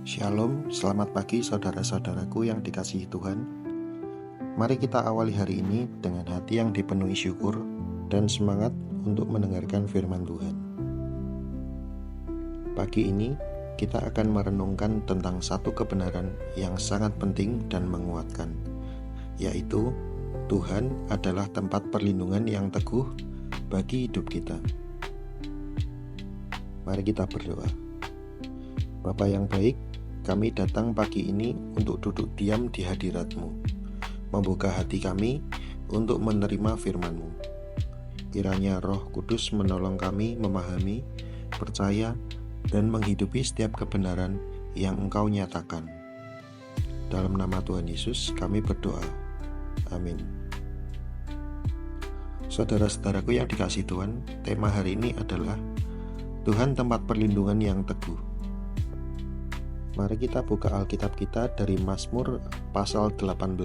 Shalom, selamat pagi saudara-saudaraku yang dikasihi Tuhan. Mari kita awali hari ini dengan hati yang dipenuhi syukur dan semangat untuk mendengarkan firman Tuhan. Pagi ini kita akan merenungkan tentang satu kebenaran yang sangat penting dan menguatkan, yaitu Tuhan adalah tempat perlindungan yang teguh bagi hidup kita. Mari kita berdoa. Bapa yang baik, kami datang pagi ini untuk duduk diam di hadirat-Mu, membuka hati kami untuk menerima firman-Mu. Kiranya Roh Kudus menolong kami memahami, percaya, dan menghidupi setiap kebenaran yang Engkau nyatakan. Dalam nama Tuhan Yesus kami berdoa. Amin. Saudara-saudaraku yang dikasihi Tuhan, tema hari ini adalah Tuhan tempat perlindungan yang teguh. Mari kita buka Alkitab kita dari Mazmur pasal 18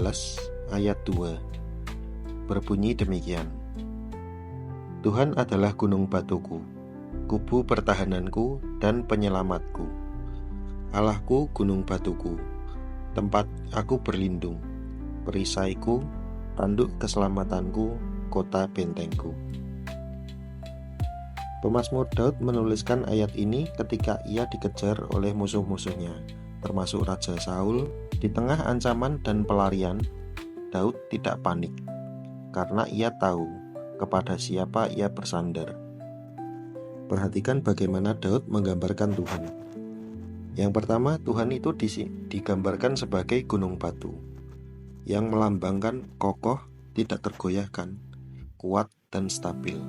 ayat 2. Berbunyi demikian. Tuhan adalah gunung batuku, kubu pertahananku dan penyelamatku. Allahku gunung batuku, tempat aku berlindung, perisaiku, tanduk keselamatanku, kota bentengku. Pemazmur Daud menuliskan ayat ini ketika ia dikejar oleh musuh-musuhnya, termasuk Raja Saul. Di tengah ancaman dan pelarian, Daud tidak panik, karena ia tahu kepada siapa ia bersandar. Perhatikan bagaimana Daud menggambarkan Tuhan. Yang pertama, Tuhan itu digambarkan sebagai gunung batu, yang melambangkan kokoh, tidak tergoyahkan, kuat dan stabil.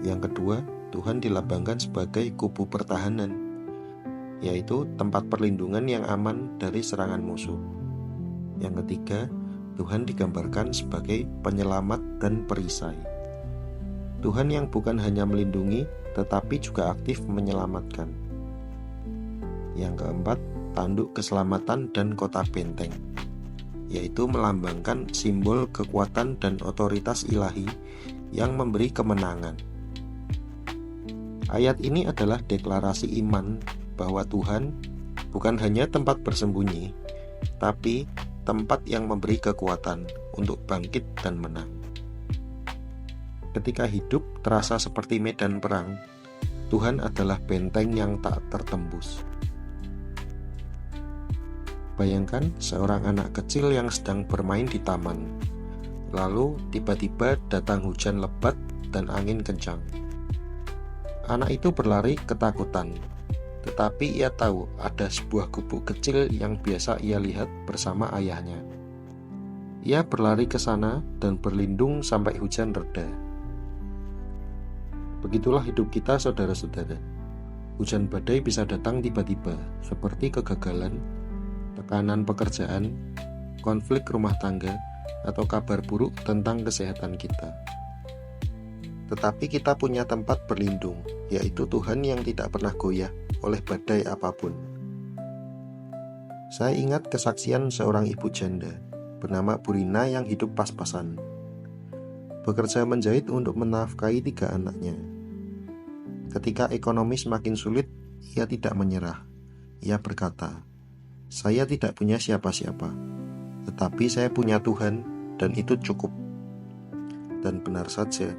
Yang kedua, Tuhan dilambangkan sebagai kubu pertahanan, yaitu tempat perlindungan yang aman dari serangan musuh. Yang ketiga, Tuhan digambarkan sebagai penyelamat dan perisai. Tuhan yang bukan hanya melindungi, tetapi juga aktif menyelamatkan. Yang keempat, tanduk keselamatan dan kota benteng, yaitu melambangkan simbol kekuatan dan otoritas ilahi yang memberi kemenangan. Ayat ini adalah deklarasi iman bahwa Tuhan bukan hanya tempat bersembunyi, tapi tempat yang memberi kekuatan untuk bangkit dan menang. Ketika hidup terasa seperti medan perang, Tuhan adalah benteng yang tak tertembus. Bayangkan seorang anak kecil yang sedang bermain di taman, lalu tiba-tiba datang hujan lebat dan angin kencang. Anak itu berlari ketakutan, tetapi ia tahu ada sebuah gubuk kecil yang biasa ia lihat bersama ayahnya. Ia berlari ke sana dan berlindung sampai hujan reda. Begitulah hidup kita, saudara-saudara. Hujan badai bisa datang tiba-tiba, seperti kegagalan, tekanan pekerjaan, konflik rumah tangga, atau kabar buruk tentang kesehatan kita. Tetapi kita punya tempat berlindung, yaitu Tuhan yang tidak pernah goyah oleh badai apapun. Saya ingat kesaksian seorang ibu janda bernama Burina yang hidup pas-pasan, bekerja menjahit untuk menafkahi 3 anaknya. Ketika ekonomi semakin sulit, ia tidak menyerah. Ia berkata, "Saya tidak punya siapa-siapa, tetapi saya punya Tuhan dan itu cukup." Dan benar saja,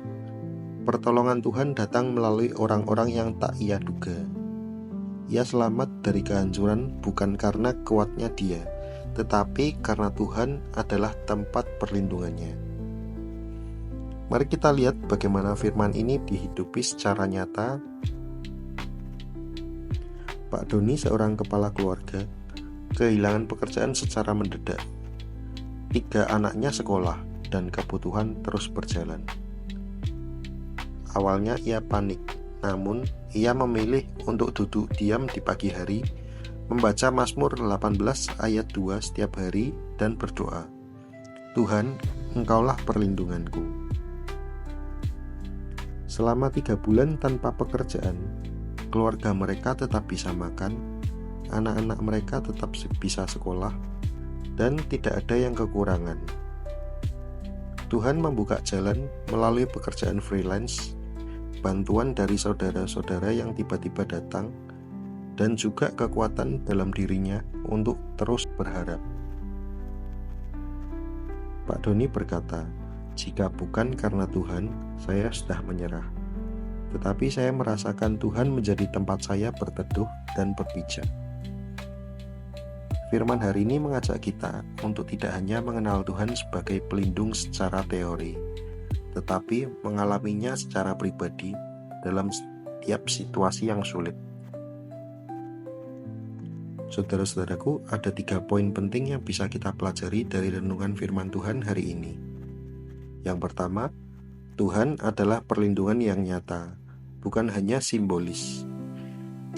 pertolongan Tuhan datang melalui orang-orang yang tak ia duga. Ia selamat dari kehancuran bukan karena kuatnya dia, tetapi karena Tuhan adalah tempat perlindungannya. Mari kita lihat bagaimana firman ini dihidupi secara nyata. Pak Doni, seorang kepala keluarga, kehilangan pekerjaan secara mendadak. 3 anaknya sekolah dan kebutuhan terus berjalan. Awalnya ia panik, namun ia memilih untuk duduk diam di pagi hari, membaca Mazmur 18 ayat 2 setiap hari dan berdoa, "Tuhan, Engkaulah perlindunganku." Selama 3 bulan tanpa pekerjaan, keluarga mereka tetap bisa makan, anak-anak mereka tetap bisa sekolah, dan tidak ada yang kekurangan. Tuhan membuka jalan melalui pekerjaan freelance, bantuan dari saudara-saudara yang tiba-tiba datang, dan juga kekuatan dalam dirinya untuk terus berharap. Pak Doni berkata, "Jika bukan karena Tuhan, saya sudah menyerah. Tetapi saya merasakan Tuhan menjadi tempat saya berteduh dan berpijak." Firman hari ini mengajak kita untuk tidak hanya mengenal Tuhan sebagai pelindung secara teori, tetapi mengalaminya secara pribadi dalam setiap situasi yang sulit. Saudara-saudaraku, ada 3 poin penting yang bisa kita pelajari dari renungan firman Tuhan hari ini. Yang pertama, Tuhan adalah perlindungan yang nyata, bukan hanya simbolis.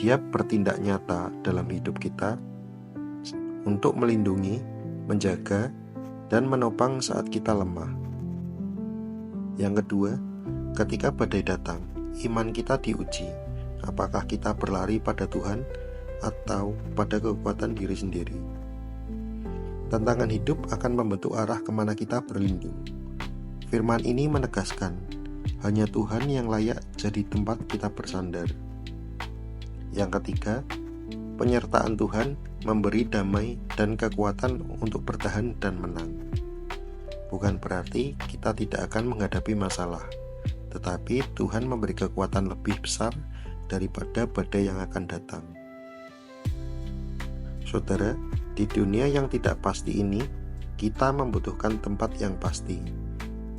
Dia bertindak nyata dalam hidup kita untuk melindungi, menjaga, dan menopang saat kita lemah. Yang kedua, ketika badai datang, iman kita diuji. Apakah kita berlari pada Tuhan atau pada kekuatan diri sendiri? Tantangan hidup akan membentuk arah kemana kita berlindung. Firman ini menegaskan, hanya Tuhan yang layak jadi tempat kita bersandar. Yang ketiga, penyertaan Tuhan memberi damai dan kekuatan untuk bertahan dan menang. Bukan berarti kita tidak akan menghadapi masalah, tetapi Tuhan memberi kekuatan lebih besar daripada badai yang akan datang. Saudara, di dunia yang tidak pasti ini, kita membutuhkan tempat yang pasti,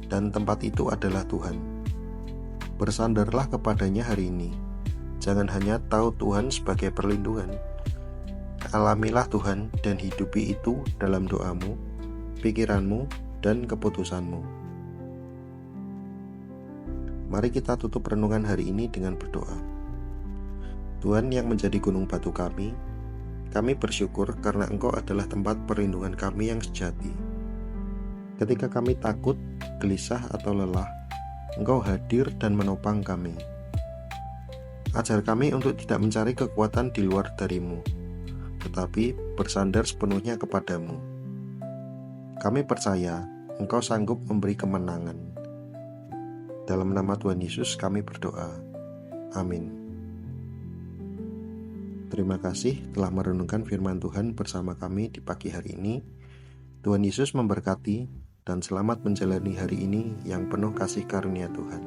dan tempat itu adalah Tuhan. Bersandarlah kepadanya hari ini. Jangan hanya tahu Tuhan sebagai perlindungan. Alamilah Tuhan dan hidupi itu dalam doamu, pikiranmu, dan keputusanmu. Mari kita tutup renungan hari ini dengan berdoa. Tuhan yang menjadi gunung batu kami bersyukur karena Engkau adalah tempat perlindungan kami yang sejati. Ketika kami takut, gelisah, atau lelah, Engkau hadir dan menopang kami. Ajar kami untuk tidak mencari kekuatan di luar dari-Mu, tetapi bersandar sepenuhnya kepadamu. Kami percaya Engkau sanggup memberi kemenangan. Dalam nama Tuhan Yesus kami berdoa. Amin. Terima kasih telah merenungkan firman Tuhan bersama kami di pagi hari ini. Tuhan Yesus memberkati dan selamat menjalani hari ini yang penuh kasih karunia Tuhan.